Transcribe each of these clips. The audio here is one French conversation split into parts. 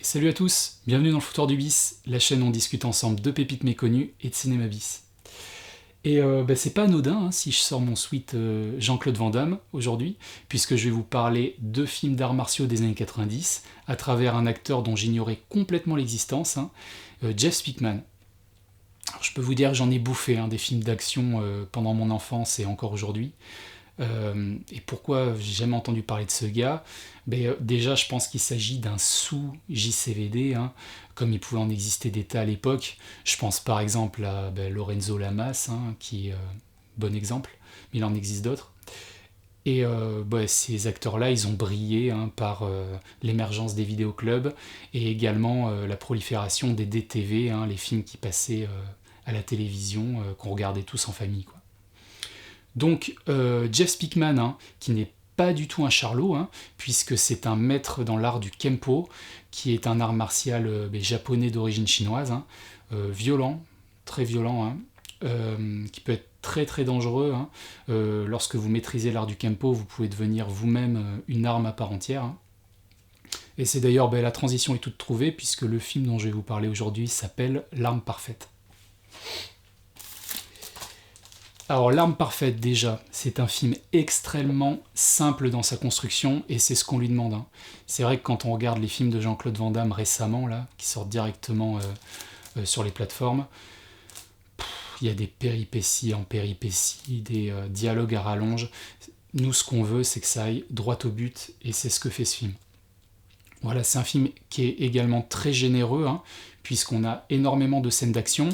Salut à tous, bienvenue dans le Foutoir du Bis, la chaîne où on discute ensemble de pépites méconnues et de cinéma bis. Et c'est pas anodin si je sors mon suite Jean-Claude Van Damme aujourd'hui, puisque je vais vous parler de films d'arts martiaux des années 90 à travers un acteur dont j'ignorais complètement l'existence, Jeff Speakman. Alors, je peux vous dire que j'en ai bouffé des films d'action pendant mon enfance et encore aujourd'hui. Et pourquoi j'ai jamais entendu parler de ce gars? Déjà, je pense qu'il s'agit d'un sous-JCVD, comme il pouvait en exister des tas à l'époque. Je pense par exemple à Lorenzo Lamas, qui est bon exemple, mais il en existe d'autres. Et ces acteurs-là, ils ont brillé par l'émergence des vidéoclubs et également la prolifération des DTV, les films qui passaient à la télévision, qu'on regardait tous en famille, quoi. Donc Jeff Speakman, qui n'est pas du tout un charlot, puisque c'est un maître dans l'art du Kempo, qui est un art martial japonais d'origine chinoise, violent, très violent, qui peut être très très dangereux. Lorsque vous maîtrisez l'art du Kempo, vous pouvez devenir vous-même une arme à part entière. Et c'est d'ailleurs, la transition est toute trouvée, puisque le film dont je vais vous parler aujourd'hui s'appelle L'arme parfaite. Alors, L'arme parfaite, déjà, c'est un film extrêmement simple dans sa construction, et c'est ce qu'on lui demande. C'est vrai que quand on regarde les films de Jean-Claude Van Damme récemment, là, qui sortent directement sur les plateformes, il y a des péripéties en péripéties, des dialogues à rallonge. Nous, ce qu'on veut, c'est que ça aille droit au but, et c'est ce que fait ce film. Voilà, c'est un film qui est également très généreux, puisqu'on a énormément de scènes d'action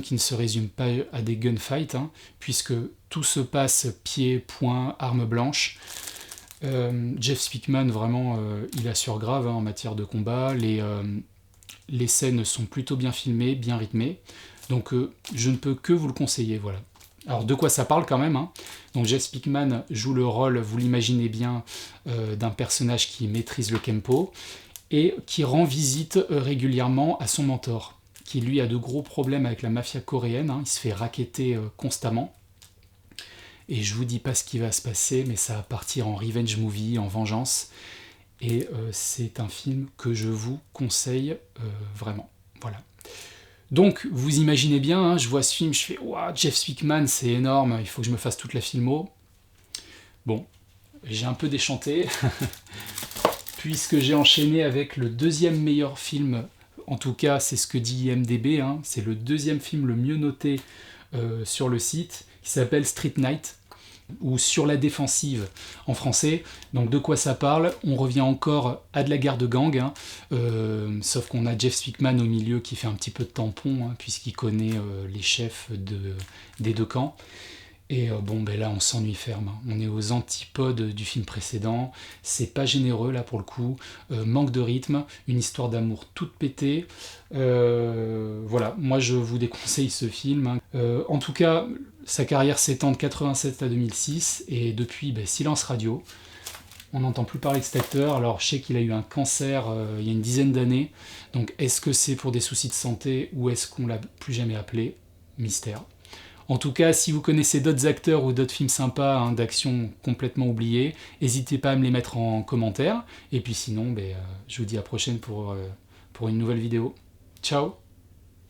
qui ne se résument pas à des gunfights, puisque tout se passe pieds, poings, armes blanches. Jeff Speakman, vraiment, il assure grave en matière de combat. Les scènes sont plutôt bien filmées, bien rythmées. Donc je ne peux que vous le conseiller, voilà. Alors de quoi ça parle quand même, Donc Jeff Speakman joue le rôle, vous l'imaginez bien, d'un personnage qui maîtrise le Kempo et qui rend visite régulièrement à son mentor, qui lui a de gros problèmes avec la mafia coréenne, il se fait racketter constamment. Et je vous dis pas ce qui va se passer, mais ça va partir en revenge movie, en vengeance. Et c'est un film que je vous conseille vraiment. Voilà. Donc, vous imaginez bien, je vois ce film, je fais « Waouh, Jeff Speakman, c'est énorme, il faut que je me fasse toute la filmo ». Bon, j'ai un peu déchanté, puisque j'ai enchaîné avec le deuxième meilleur film. En tout cas, c'est ce que dit IMDb, c'est le deuxième film le mieux noté sur le site, qui s'appelle Street Night, ou Sur la défensive en français. Donc de quoi ça parle? On revient encore à de la guerre de gang, sauf qu'on a Jeff Speakman au milieu qui fait un petit peu de tampon, puisqu'il connaît les chefs des deux camps. Et là on s'ennuie ferme, on est aux antipodes du film précédent, c'est pas généreux là pour le coup, manque de rythme, une histoire d'amour toute pétée, voilà, moi je vous déconseille ce film. En tout cas, sa carrière s'étend de 87 à 2006, et depuis silence radio, on n'entend plus parler de cet acteur. Alors je sais qu'il a eu un cancer il y a une dizaine d'années, donc est-ce que c'est pour des soucis de santé ou est-ce qu'on l'a plus jamais appelé? Mystère. En tout cas, si vous connaissez d'autres acteurs ou d'autres films sympas d'action complètement oubliés, n'hésitez pas à me les mettre en commentaire. Et puis sinon, je vous dis à la prochaine pour une nouvelle vidéo. Ciao!